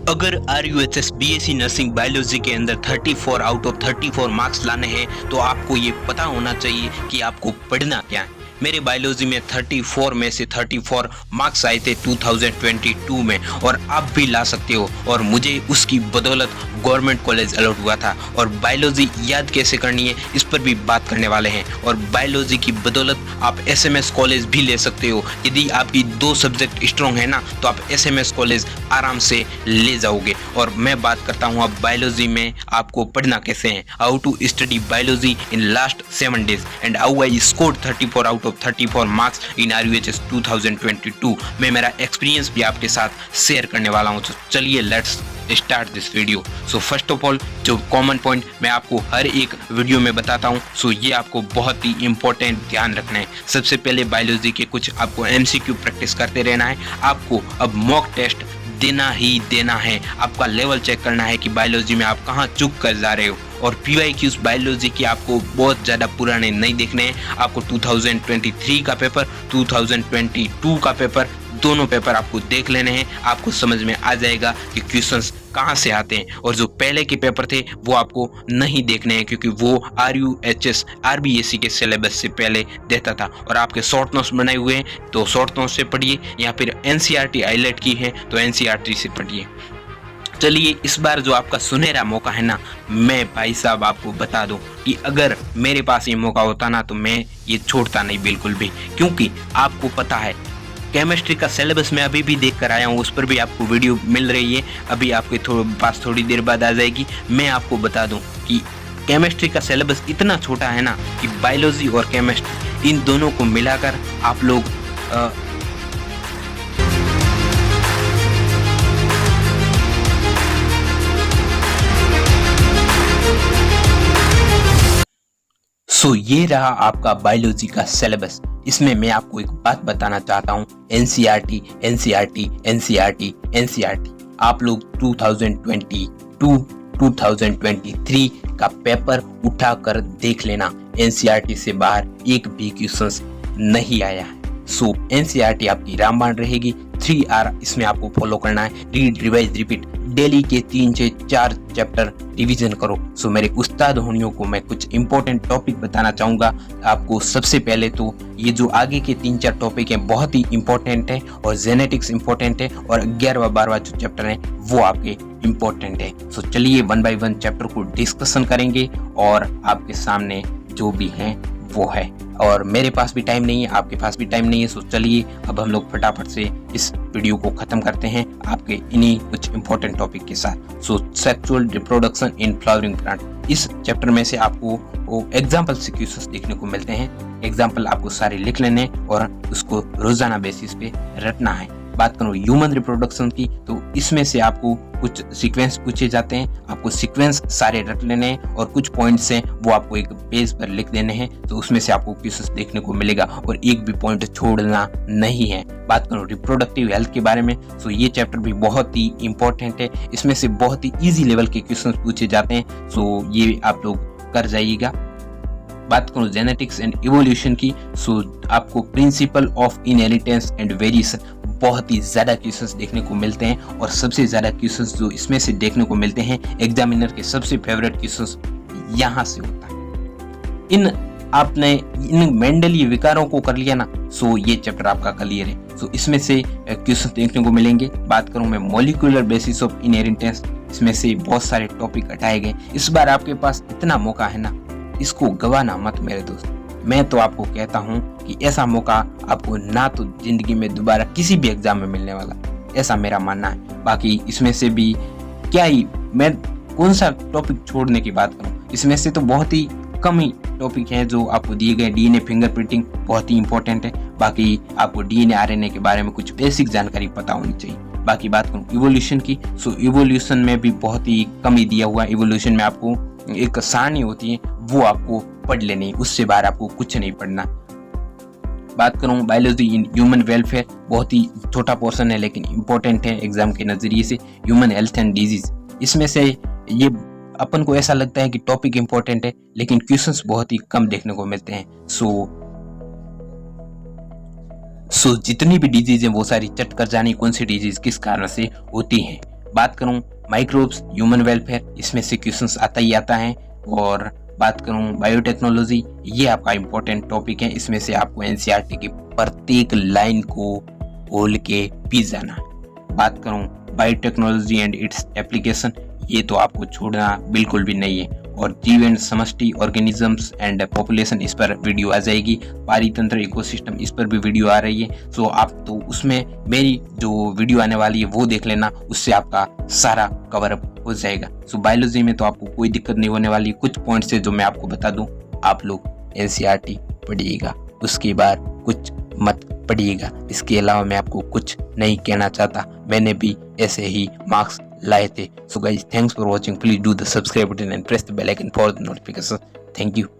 अगर RUHS BSc nursing biology के अंदर 34 आउट ऑफ 34 मार्क्स लाने हैं तो आपको ये पता होना चाहिए कि आपको पढ़ना क्या है। मेरे बायोलॉजी में 34 में से 34 मार्क्स आए थे 2022 में और आप भी ला सकते हो। और मुझे उसकी बदौलत गवर्नमेंट कॉलेज अलॉट हुआ था। और बायोलॉजी याद कैसे करनी है इस पर भी बात करने वाले हैं। और बायोलॉजी की बदौलत आप SMS कॉलेज भी ले सकते हो। यदि आपकी 2 सब्जेक्ट स्ट्रॉन्ग है ना तो आप SMS कॉलेज आराम से ले जाओगे। और मैं बात करता हूँ अब बायोलॉजी में आपको पढ़ना कैसे है। How to study biology in last 7 days and how I scored 34 out of 34 marks in RUHS 2022। मैं मेरा एक्सपीरियंस भी आपके साथ शेयर करने वाला हूँ। तो चलिए let's start this video. So first of all जो कॉमन पॉइंट मैं आपको हर एक वीडियो में बताता हूँ सो ये आपको बहुत ही इंपॉर्टेंट ध्यान रखना है। सबसे पहले बायोलॉजी के कुछ आपको MCQ प्रैक्टिस करते रहना है। आपको अब मॉक टेस्ट देना ही देना है। आपका लेवल चेक करना है कि बायोलॉजी में आप कहाँ चूक कर जा रहे हो। और PYQs बायोलॉजी की आपको बहुत ज़्यादा पुराने नहीं देखने हैं। आपको 2023 का पेपर, 2022 का पेपर, दोनों पेपर आपको देख लेने हैं। आपको समझ में आ जाएगा कि क्वेश्चंस कहाँ से आते हैं। और जो पहले के पेपर थे वो आपको नहीं देखने हैं क्योंकि वो RUHS RBSc के सिलेबस से पहले देता था। और आपके शॉर्ट नोट्स बनाए हुए हैं तो शॉर्ट नोट्स से पढ़िए या फिर NCERT हाईलाइट की है तो NCERT से पढ़िए। चलिए इस बार जो आपका सुनहरा मौका है ना, मैं भाई साहब आपको बता दूं कि अगर मेरे पास ये मौका होता ना तो मैं ये छोड़ता नहीं बिल्कुल भी। क्योंकि आपको पता है केमिस्ट्री का सिलेबस मैं अभी भी देख कर आया हूँ, उस पर भी आपको वीडियो मिल रही है, अभी आपके पास थोड़ी देर बाद आ जाएगी। मैं आपको बता दूं कि केमिस्ट्री का सिलेबस इतना छोटा है ना कि बायोलॉजी और केमिस्ट्री इन दोनों को मिलाकर आप लोग ये रहा आपका बायोलॉजी का सिलेबस। इसमें मैं आपको एक बात बताना चाहता हूँ, NCERT NCERT NCERT NCERT। आप लोग 2022 2023 का पेपर उठाकर देख लेना, NCERT से बाहर एक भी क्वेश्चंस नहीं आया है। NCERT आपकी रामबाण रहेगी। 3R इसमें आपको फॉलो करना है, रीड रिवाइज रिपीट। डेली के 3 से 4 चैप्टर रिवीजन करो। मेरे उस्ताद होनियों को मैं कुछ इंपॉर्टेंट टॉपिक बताना चाहूँगा आपको। सबसे पहले तो ये जो आगे के 3-4 टॉपिक हैं बहुत ही इंपॉर्टेंट है और जेनेटिक्स इंपॉर्टेंट है और 11वां 12वां जो चैप्टर है वो आपके इंपॉर्टेंट है। चलिए 1 by 1 चैप्टर को डिस्कशन करेंगे और आपके सामने जो भी है वो है। और मेरे पास भी टाइम नहीं है, आपके पास भी टाइम नहीं है। चलिए अब हम लोग फटाफट से इस वीडियो को खत्म करते हैं आपके इन्हीं कुछ इंपॉर्टेंट टॉपिक के साथ। Sexual reproduction in flowering plant, इस चैप्टर में से आपको एग्जाम्पल से क्वेश्चंस देखने को मिलते हैं। एग्जाम्पल आपको सारे लिख लेने और उसको रोजाना बेसिस पे रटना है। बात करूँ ह्यूमन रिप्रोडक्शन की तो इसमें से आपको कुछ सीक्वेंस पूछे जाते हैं, आपको सीक्वेंस सारे रट लेने हैं और कुछ पॉइंट्स हैं वो आपको एक पेज पर लिख देने हैं। तो उसमें से आपको क्वेश्चंस देखने को मिलेगा और एक भी पॉइंट छोड़ना नहीं है। बात करूँ रिप्रोडक्टिव हेल्थ के बारे में तो ये चैप्टर भी बहुत ही इंपॉर्टेंट है। इसमें से बहुत ही ईजी लेवल के क्वेश्चंस पूछे जाते हैं, ये आप लोग कर जाइएगा। बात करूँ जेनेटिक्स एंड इवोल्यूशन की आपको principle of inheritance and variation बहुत ही ज्यादा क्वेश्चंस देखने को मिलते हैं। और सबसे ज्यादा क्वेश्चंस जो इसमें से देखने को मिलते हैं एग्जामिनर के सबसे फेवरेट क्वेश्चंस यहाँ से होता है। आपने इन मेंडलीय विकारों को कर लिया ना ये चैप्टर आपका क्लियर है। इसमें से क्वेश्चन देखने को मिलेंगे। बात करूं मैं मॉलिक्यूलर बेसिस ऑफ इनहेरिटेंस, इसमें से बहुत सारे टॉपिक हटाए गए। इस बार आपके पास इतना मौका है ना, इसको गवाना मत मेरे दोस्त। मैं तो आपको कहता हूं कि ऐसा मौका आपको ना तो जिंदगी में दोबारा किसी भी एग्जाम में मिलने वाला, ऐसा मेरा मानना है। बाकी इसमें से भी क्या ही मैं कौन सा टॉपिक छोड़ने की बात करूं, इसमें से तो बहुत ही कम ही टॉपिक हैं जो आपको दिए गए। DNA फिंगरप्रिंटिंग बहुत ही इंपॉर्टेंट है। बाकी आपको DNA RNA के बारे में कुछ बेसिक जानकारी पता होनी चाहिए। बाकी बात करूं इवोल्यूशन की इवोल्यूशन में भी बहुत ही कम ही दिया हुआ है। इवोल्यूशन में आपको एक सारणी होती है वो आपको पढ़ लेनी, उससे बाहर आपको कुछ नहीं पढ़ना। बात करूं बायोलॉजी इन ह्यूमन वेलफेयर, बहुत ही छोटा पोर्शन है लेकिन इंपॉर्टेंट है एग्जाम के नजरिए से। ह्यूमन हेल्थ एंड डिजीज, इसमें से ये अपन को ऐसा लगता है कि टॉपिक इंपॉर्टेंट है लेकिन क्वेश्चंस बहुत ही कम देखने को मिलते हैं। जितनी भी डिजीज है वो सारी चट कर जानी कौन सी डिजीज किस कारण से होती हैं। बात करूं माइक्रोब्स ह्यूमन वेलफेयर, इसमें से क्वेश्चंस आता ही आता है। और बात करूं बायोटेक्नोलॉजी, ये आपका इम्पोर्टेंट टॉपिक है, इसमें से आपको एनसीईआरटी की प्रत्येक लाइन को खोल के पी जाना है। बात करूं बायोटेक्नोलॉजी एंड इट्स एप्लीकेशन, ये तो आपको छोड़ना बिल्कुल भी नहीं है। और जीव एंड समष्टि ऑर्गेनिजम्स एंड पॉपुलेशन, इस पर वीडियो आ जाएगी। पारितंत्र इकोसिस्टम, इस पर भी वीडियो आ रही है। सो आप तो उसमें मेरी जो वीडियो आने वाली है वो देख लेना, उससे आपका सारा कवर अप हो जाएगा। सो बायोलॉजी में तो आपको कोई दिक्कत नहीं होने वाली। कुछ पॉइंट्स है जो मैं आपको बता दूं, आप लोग एनसीईआरटी पढ़िएगा, उसके बाद कुछ मत पढ़िएगा। इसके अलावा मैं आपको कुछ नहीं कहना चाहता, मैंने भी ऐसे ही मार्क्स लाए थे। So guys, thanks for watching. Please do the subscribe button and press the bell icon for the notifications. Thank you.